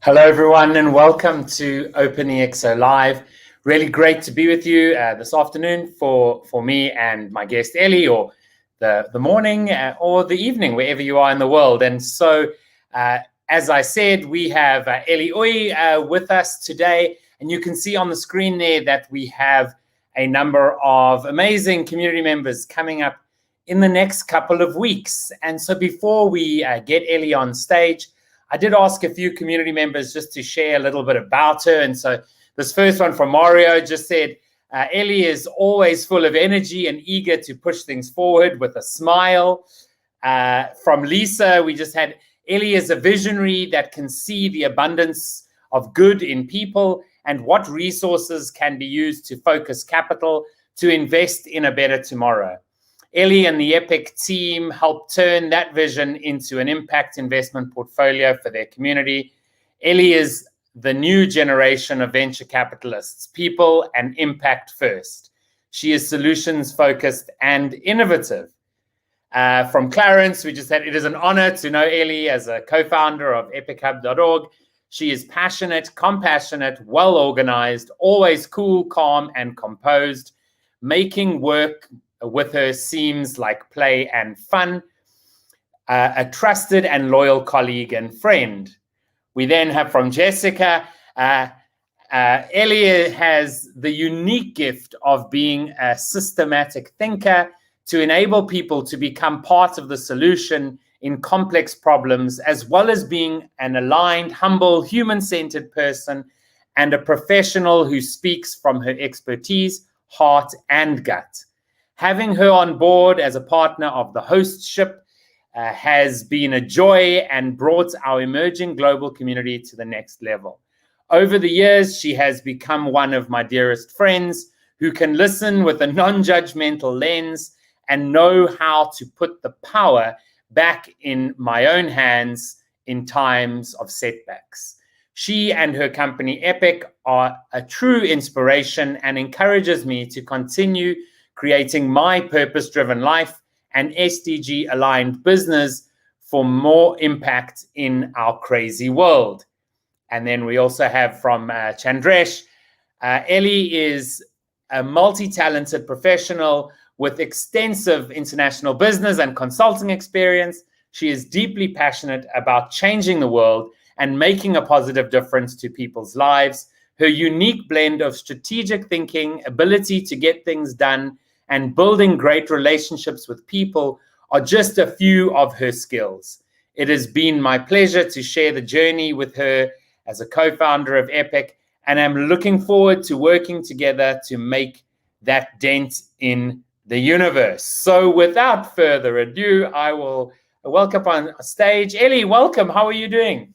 Hello, everyone, and welcome to OpenExO Live. Really great to be with you this afternoon for me and my guest, Ellie, or the morning or the evening, wherever you are in the world. And so, as I said, we have Elianne Oei with us today. And you can see on the screen there that we have a number of amazing community members coming up in the next couple of weeks. And so before we get Ellie on stage, I did ask a few community members just to share a little bit about her. And so this first one from Mario just said, Ellie is always full of energy and eager to push things forward with a smile. From Lisa, we just had, Ellie is a visionary that can see the abundance of good in people and what resources can be used to focus capital to invest in a better tomorrow. Ellie and the EPIC team helped turn that vision into an impact investment portfolio for their community. Ellie is the new generation of venture capitalists, people and impact first. She is solutions focused and innovative. From Clarence, we just said, it is an honor to know Ellie as a co-founder of epichub.org. She is passionate, compassionate, well organized, always cool, calm, and composed, making work with her seems like play and fun, a trusted and loyal colleague and friend. We then have from Jessica, Ellie has the unique gift of being a systematic thinker to enable people to become part of the solution in complex problems, as well as being an aligned, humble, human-centered person and a professional who speaks from her expertise, heart, and gut. Having her on board as a partner of the host ship has been a joy and brought our emerging global community to the next level. Over the years, she has become one of my dearest friends who can listen with a non-judgmental lens and know how to put the power back in my own hands in times of setbacks. She and her company EPIC are a true inspiration and encourages me to continue creating my purpose-driven life and SDG-aligned business for more impact in our crazy world. And then we also have from Chandresh, Ellie is a multi-talented professional with extensive international business and consulting experience. She is deeply passionate about changing the world and making a positive difference to people's lives. Her unique blend of strategic thinking, ability to get things done, and building great relationships with people are just a few of her skills. It has been my pleasure to share the journey with her as a co-founder of EPIC, and I'm looking forward to working together to make that dent in the universe. So without further ado, I will welcome on stage Ellie. Welcome. How are you doing?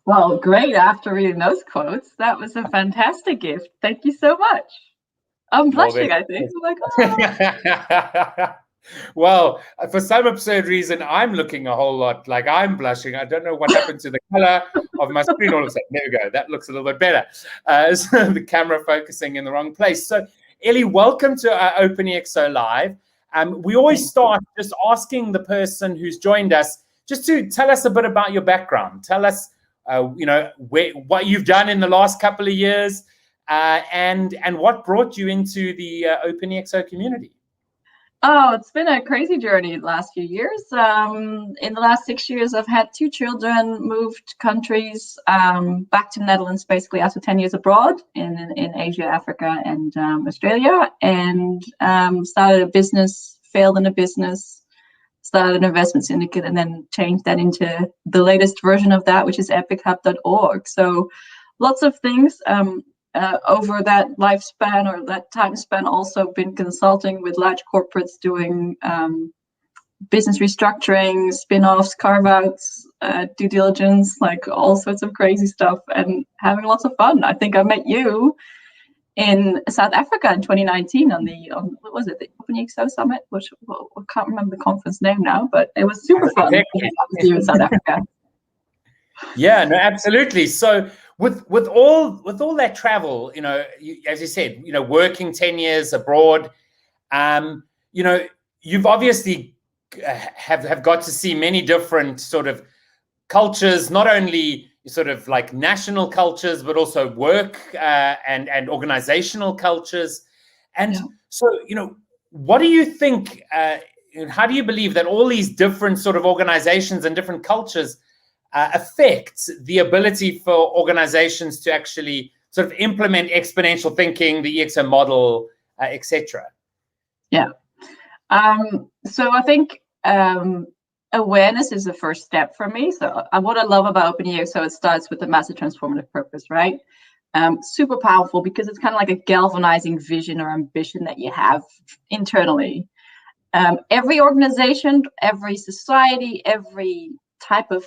Well, great. After reading those quotes, that was a fantastic gift. Thank you so much. I'm blushing, I think. I'm like, oh. Well, for some absurd reason, I'm looking a whole lot like I'm blushing. I don't know what happened to the color of my screen. All of a sudden, there we go. That looks a little bit better. So the camera focusing in the wrong place. So, Ellie, welcome to OpenExO Live. We always start just asking the person who's joined us just to tell us a bit about your background. Tell us, what you've done in the last couple of years. And what brought you into the OpenExO community? Oh, it's been a crazy journey the last few years. In the last 6 years, I've had 2 children, moved countries, back to the Netherlands basically after 10 years abroad in Asia, Africa, and Australia, and started a business, failed in a business, started an investment syndicate, and then changed that into the latest version of that, which is epichub.org. So lots of things. Over that lifespan or that time span, also been consulting with large corporates doing business restructuring, spin-offs, carve-outs, due diligence, like all sorts of crazy stuff, and having lots of fun. I think I met you in South Africa in 2019 on what was it, the OpenExO Summit, which I can't remember the conference name now, but it was super fun to hang out with you in South Africa. Yeah, no, absolutely. So with all that travel, as you said, working 10 years abroad, you've obviously have got to see many different sort of cultures, not only sort of like national cultures, but also work and organizational cultures. And so, what do you think? How do you believe that all these different sort of organizations and different cultures affect the ability for organizations to actually sort of implement exponential thinking, the EXO model, etc.? Yeah. So I think awareness is the first step for me. So what I love about OpenExO, it starts with the massive transformative purpose, right? Super powerful because it's kind of like a galvanizing vision or ambition that you have internally. Every organization, every society, every type of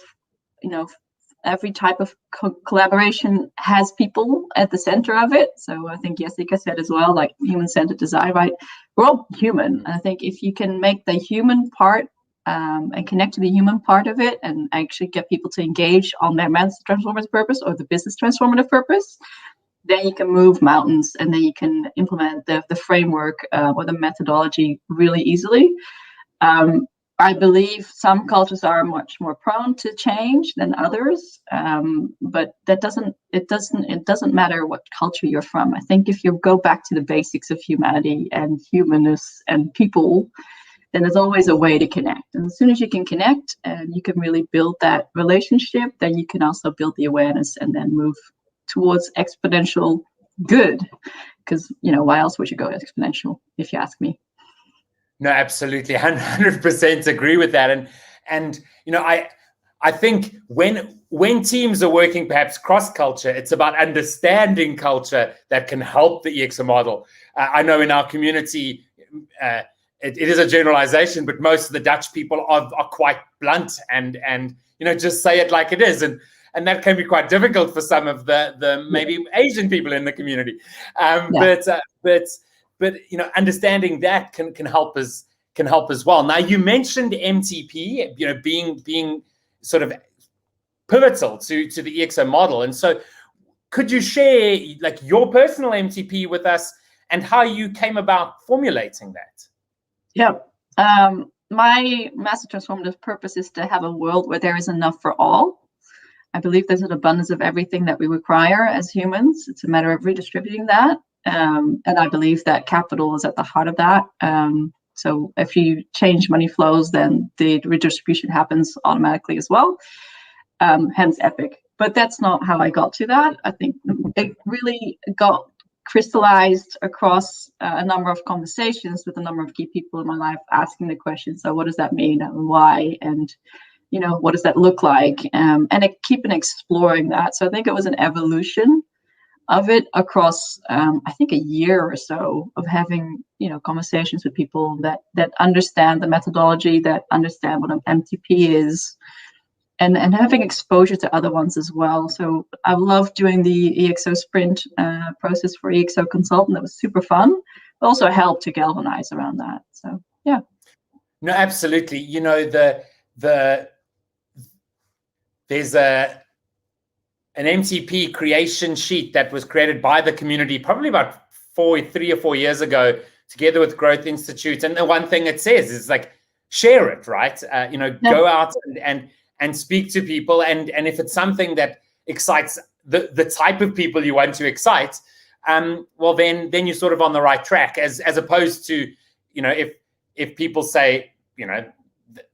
collaboration has people at the center of it. So I think Jessica said as well, like human-centered design, right? We're all human. And I think if you can make the human part and connect to the human part of it and actually get people to engage on their massive transformative purpose or the business transformative purpose, then you can move mountains and then you can implement the framework or the methodology really easily. I believe some cultures are much more prone to change than others, but it doesn't matter what culture you're from. I think if you go back to the basics of humanity and humanness and people, then there's always a way to connect. And as soon as you can connect and you can really build that relationship, then you can also build the awareness and then move towards exponential good. Because, why else would you go exponential, if you ask me? No, absolutely, 100% agree with that, and I think when teams are working perhaps cross culture, it's about understanding culture that can help the EXO model. I know in our community, it is a generalization, but most of the Dutch people are quite blunt and just say it like it is, and that can be quite difficult for some of the maybe Asian people in the community, But understanding that can help as well. Now, you mentioned MTP, being sort of pivotal to the EXO model, and so could you share like your personal MTP with us and how you came about formulating that? Yeah, my massive transformative purpose is to have a world where there is enough for all. I believe there's an abundance of everything that we require as humans. It's a matter of redistributing that. And I believe that capital is at the heart of that. So if you change money flows, then the redistribution happens automatically as well. Hence EPIC. But that's not how I got to that. I think it really got crystallized across a number of conversations with a number of key people in my life, asking the question, so what does that mean and why? And what does that look like? And I keep on exploring that. So I think it was an evolution of it across, I think, a year or so of having, conversations with people that understand the methodology, that understand what an MTP is, and having exposure to other ones as well. So I love doing the EXO sprint process for EXO consultant. That was super fun, but also helped to galvanize around that. So, yeah. No, absolutely. There's an MTP creation sheet that was created by the community probably about 3 or 4 years ago, together with Growth Institute. And the one thing it says is like, share it, right? Go out and speak to people. And if it's something that excites the type of people you want to excite, well, then you're sort of on the right track, as opposed to, if people say,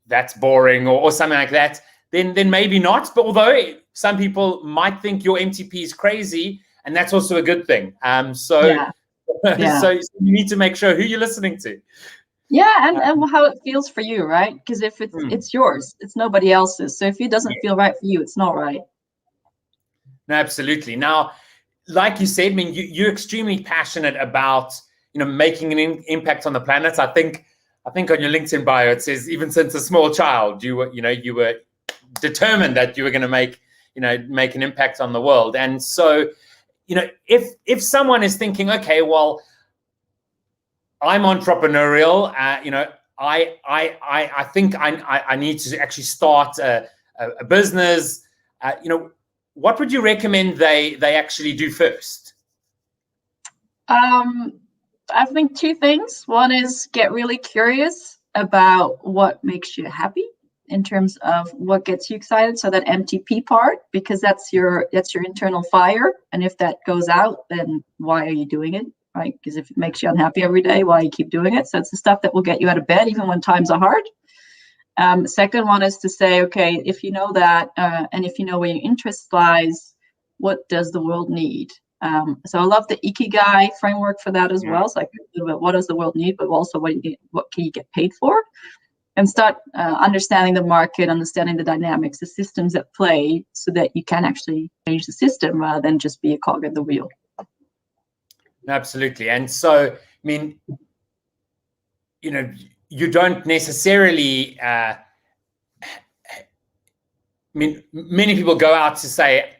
that's boring or something like that, then maybe not. But although some people might think your MTP is crazy, and that's also a good thing. So you need to make sure who you're listening to. Yeah, and how it feels for you, right? Because if it's yours, it's nobody else's. So if it doesn't feel right for you, it's not right. No, absolutely. Now, like you said, I mean, you're extremely passionate about making an impact on the planet. I think on your LinkedIn bio it says even since a small child you were determined that you were going to make an impact on the world. And so if someone is thinking, okay, well, I'm entrepreneurial, I think I need to actually start a business, what would you recommend they actually do first? I think 2 things. One is get really curious about what makes you happy. in terms of what gets you excited. So that MTP part, because that's your internal fire. And if that goes out, then why are you doing it? Right? Because if it makes you unhappy every day, why you keep doing it? So it's the stuff that will get you out of bed even when times are hard. Second one is to say, okay, if you know that, and if you know where your interest lies, what does the world need? So I love the Ikigai framework for that as well. So like a little bit, what does the world need, but also what can you get paid for? And start understanding the market, understanding the dynamics, the systems at play, so that you can actually change the system rather than just be a cog in the wheel. Absolutely. And so, I mean, you don't necessarily, I mean, many people go out to say,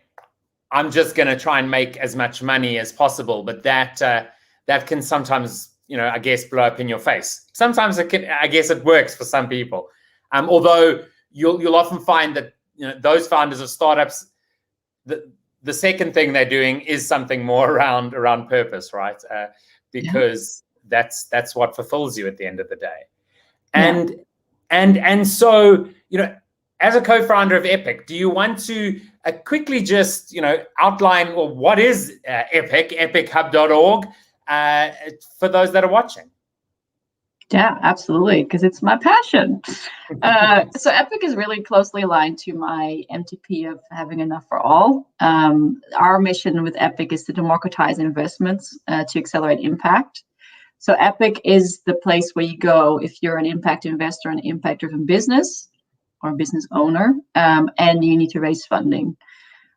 I'm just going to try and make as much money as possible, but that can sometimes, I guess, blow up in your face. Sometimes I guess it works for some people. Although you'll often find that, those founders of startups, the second thing they're doing is something more around purpose, right? Because that's what fulfills you at the end of the day. And so, as a co-founder of Epic, do you want to quickly just, outline, well, what is Epic, epichub.org, for those that are watching? Yeah, absolutely, because it's my passion. So Epic is really closely aligned to my MTP of having enough for all. Our mission with Epic is to democratize investments to accelerate impact. So Epic is the place where you go if you're an impact investor, an impact-driven business, or a business owner, and you need to raise funding.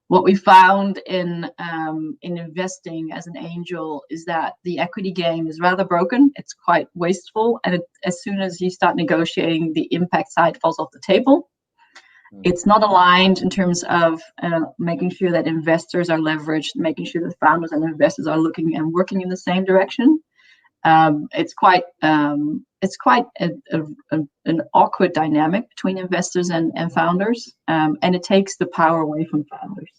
What we found in investing as an angel is that the equity game is rather broken. It's quite wasteful, and as soon as you start negotiating, the impact side falls off the table. It's not aligned in terms of making sure that investors are leveraged, making sure that founders and investors are looking and working in the same direction. It's quite an awkward dynamic between investors and founders, and it takes the power away from founders.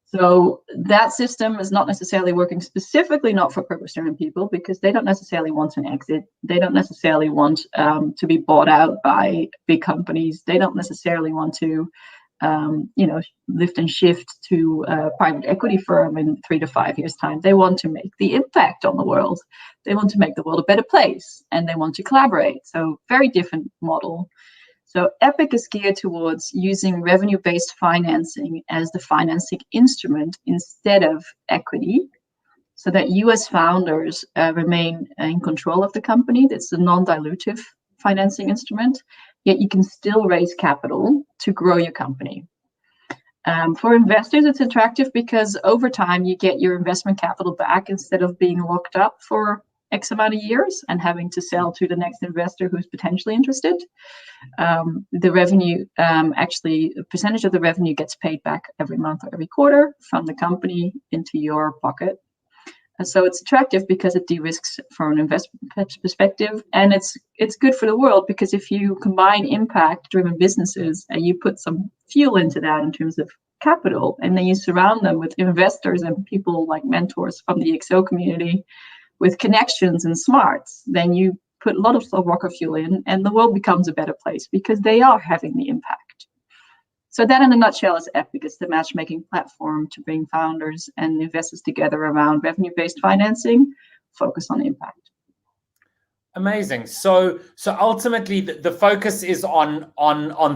So that system is not necessarily working specifically not for purpose-driven people, because they don't necessarily want an exit. They don't necessarily want to be bought out by big companies. They don't necessarily want to lift and shift to a private equity firm in 3 to 5 years' time. They want to make the impact on the world. They want to make the world a better place, and they want to collaborate. So very different model. So Epic is geared towards using revenue-based financing as the financing instrument instead of equity, so that you as founders remain in control of the company. That's a non-dilutive financing instrument, yet you can still raise capital to grow your company. For investors, it's attractive because over time you get your investment capital back instead of being locked up for X amount of years and having to sell to the next investor who's potentially interested. The revenue, actually, a percentage of the revenue gets paid back every month or every quarter from the company into your pocket. And so it's attractive because it de-risks from an investment perspective, and it's good for the world, because if you combine impact-driven businesses and you put some fuel into that in terms of capital, and then you surround them with investors and people like mentors from the EXO community with connections and smarts, then you put a lot of rocket fuel in, and the world becomes a better place because they are having the impact. So that, in a nutshell, is Epic. It's the matchmaking platform to bring founders and investors together around revenue-based financing, focus on impact. Amazing. So ultimately, the focus is on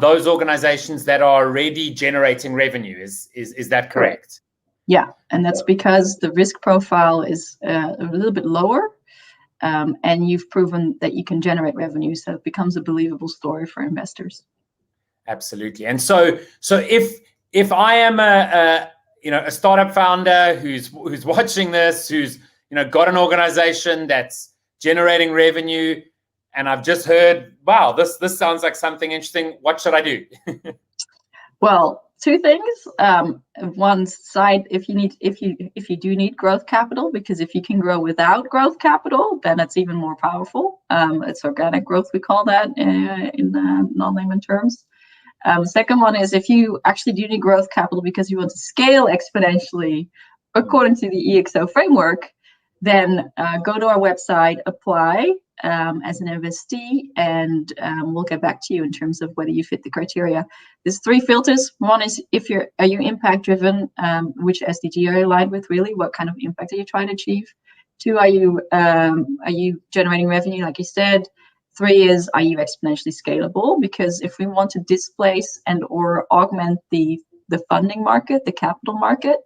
those organizations that are already generating revenue. Is that correct? Yeah, and that's because the risk profile is a little bit lower, and you've proven that you can generate revenue, so it becomes a believable story for investors. Absolutely. And so if I am a startup founder who's watching this, who's got an organization that's generating revenue, and I've just heard, wow, this sounds like something interesting, what should I do? Well, two things. One side, if you do need growth capital, because if you can grow without growth capital, then it's even more powerful. It's organic growth, we call that in non-layman terms. Second one is, if you actually do need growth capital because you want to scale exponentially according to the EXO framework, then go to our website, apply, as an investee, and we'll get back to you in terms of whether you fit the criteria. There's 3 filters. One is are you impact driven, which SDG are you aligned with really? What kind of impact are you trying to achieve? 2, are you generating revenue, like you said? 3 is, are you exponentially scalable? Because if we want to displace and or augment the funding market, the capital market,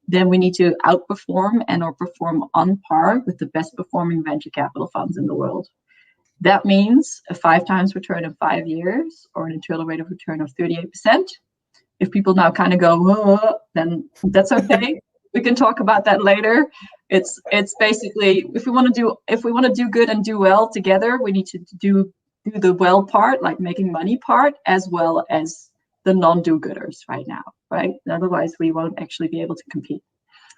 then we need to outperform and or perform on par with the best performing venture capital funds in the world. That means a 5 times return in 5 years, or an internal rate of return of 38%. If people now kind of go, whoa, then that's okay. We can talk about that later. It's basically, if we want to do good and do well together, we need to do the well part, like making money part, as well as the non-do-gooders right now, right? Otherwise, we won't actually be able to compete.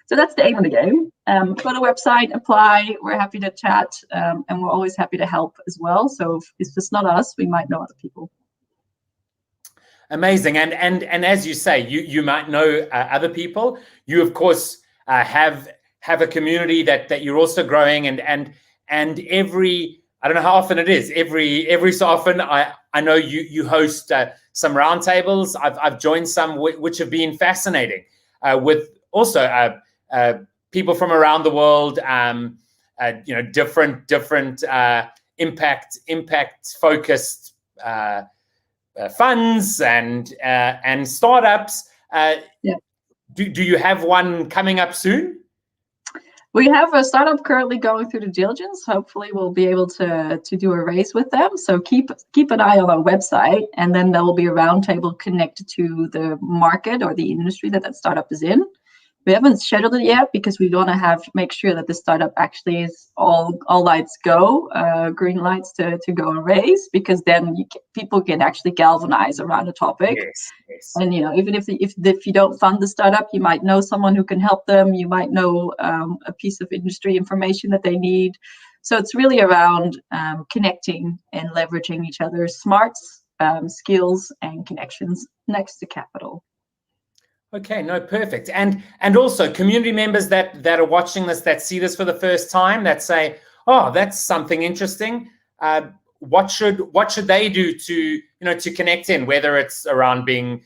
So that's the aim of the game. Go to the website, apply. We're happy to chat, and we're always happy to help as well. So if it's not us, we might know other people. Amazing. And as you say, you might know other people. You, of course, have a community that you're also growing, and every, I don't know how often it is, every so often I know you host some roundtables. I've joined some which have been fascinating, with also people from around the world, different impact focused funds and startups. Yeah. Do you have one coming up soon? We have a startup currently going through the diligence. Hopefully we'll be able to do a raise with them. So keep an eye on our website, and then there will be a roundtable connected to the market or the industry that startup is in. We haven't scheduled it yet because we want to make sure that the startup actually is all lights go, green lights to go and raise, because then people can actually galvanize around the topic. Yes. And even if you don't fund the startup, you might know someone who can help them. You might know a piece of industry information that they need. So it's really around connecting and leveraging each other's smarts, skills, and connections next to capital. Okay, no, perfect. And also community members that are watching this, that see this for the first time, that say, oh, that's something interesting. What should they do to connect in, whether it's around being,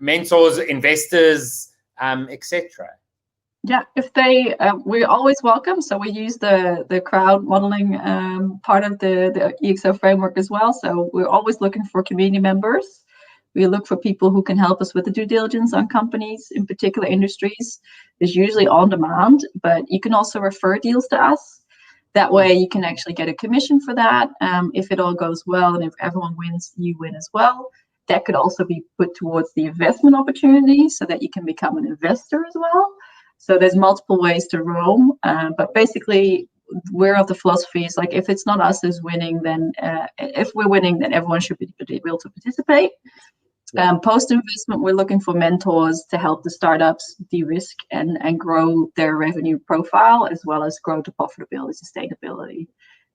mentors, investors, etc. Yeah, if we're always welcome. So we use the crowd modeling part of the EXO framework as well. So we're always looking for community members. We look for people who can help us with the due diligence on companies in particular industries. It's usually on demand, but you can also refer deals to us. That way you can actually get a commission for that. If it all goes well and if everyone wins, you win as well. That could also be put towards the investment opportunity so that you can become an investor as well. So there's multiple ways to roam. But basically, we're of the philosophy is like, if it's not us who's winning, then if we're winning, then everyone should be able to participate. Post-investment, we're looking for mentors to help the startups de-risk and grow their revenue profile, as well as grow to profitability, sustainability,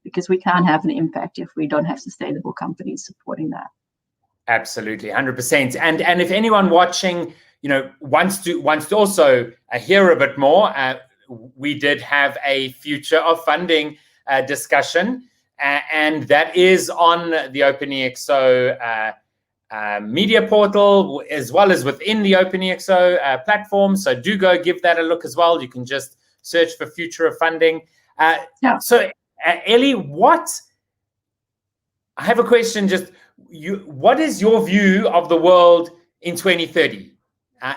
because we can't have an impact if we don't have sustainable companies supporting that. Absolutely, 100%. And if anyone watching, wants to also hear a bit more, we did have a future of funding discussion, and that is on the OpenExO media portal, as well as within the OpenExO platform. So do go give that a look as well. You can just search for future of funding. So Ellie, I have a question. What is your view of the world in 2030?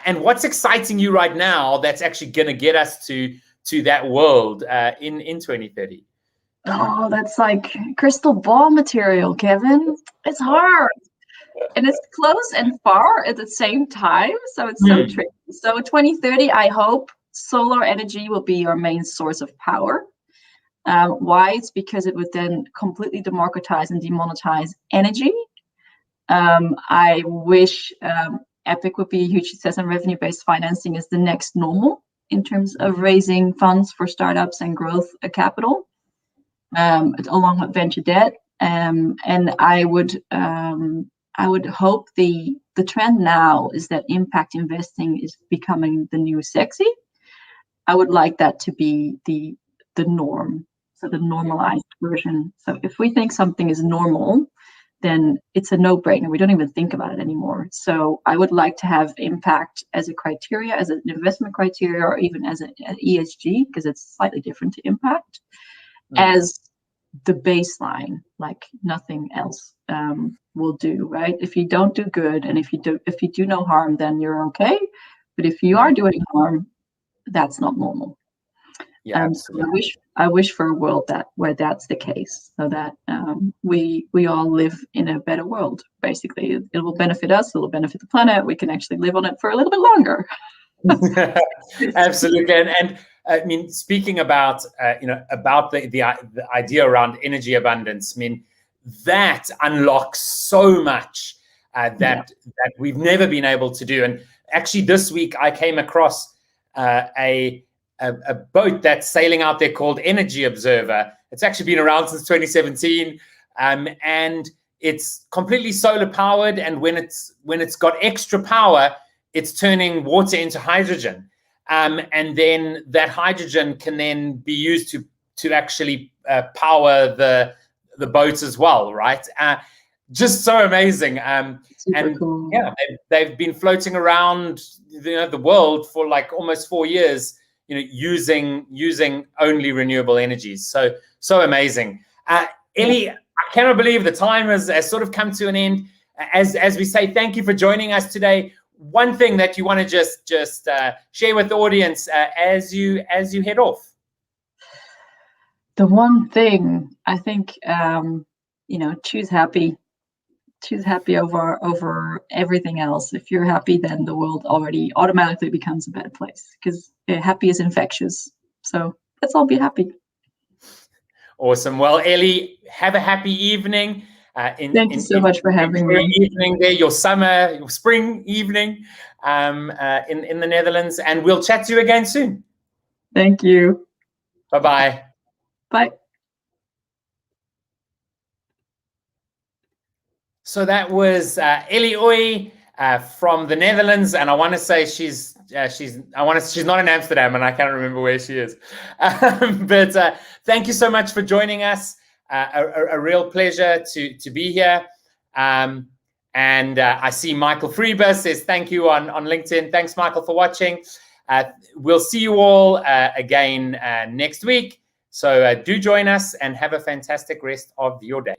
And what's exciting you right now that's actually going to get us to that world in 2030? Oh, that's like crystal ball material, Kevin. It's hard. And it's close and far at the same time. So it's so tricky. So 2030, I hope solar energy will be our main source of power. Why? It's because it would then completely democratize and demonetize energy. I wish EPIC would be a huge success, and revenue-based financing is the next normal in terms of raising funds for startups and growth capital, along with venture debt. And I would hope the trend now is that impact investing is becoming the new sexy. I would like that to be the norm. So the normalized version. So if we think something is normal, then it's a no-brainer. We don't even think about it anymore. So I would like to have impact as a criteria, as an investment criteria, or even as an ESG, because it's slightly different to impact, as the baseline, like nothing else will do, right? If you don't do good, and if you do no harm, then you're okay. But if you are doing harm, that's not normal. Yeah, So I wish for a world where that's the case, so that we all live in a better world. Basically, it will benefit us. It will benefit the planet. We can actually live on it for a little bit longer. Absolutely, and I mean, speaking about about the idea around energy abundance, I mean, that unlocks so much that we've never been able to do. And actually, this week I came across a boat that's sailing out there called Energy Observer. It's actually been around since 2017, and it's completely solar powered. And when it's got extra power, it's turning water into hydrogen, and then that hydrogen can then be used to actually power the boats as well, right? Just so amazing. And cool. Yeah, they've been floating around the world for like almost 4 years, using only renewable energies. So amazing. Ellie, I cannot believe the time has sort of come to an end. As we say, thank you for joining us today. One thing that you want to just share with the audience as you head off. The one thing I think, choose happy. Choose happy over everything else. If you're happy, then the world already automatically becomes a better place, because happy is infectious. So let's all be happy. Awesome. Well, Ellie, have a happy evening. Thank you so much for having me. Evening there, your spring evening in the Netherlands, and we'll chat to you again soon. Thank you. Bye-bye. Bye. So that was Elianne Oei from the Netherlands, and I want to say she's not in Amsterdam, and I can't remember where she is. But thank you so much for joining us. A real pleasure to be here. And I see Michael Freeber says thank you on LinkedIn. Thanks, Michael, for watching. We'll see you all again next week. So do join us and have a fantastic rest of your day.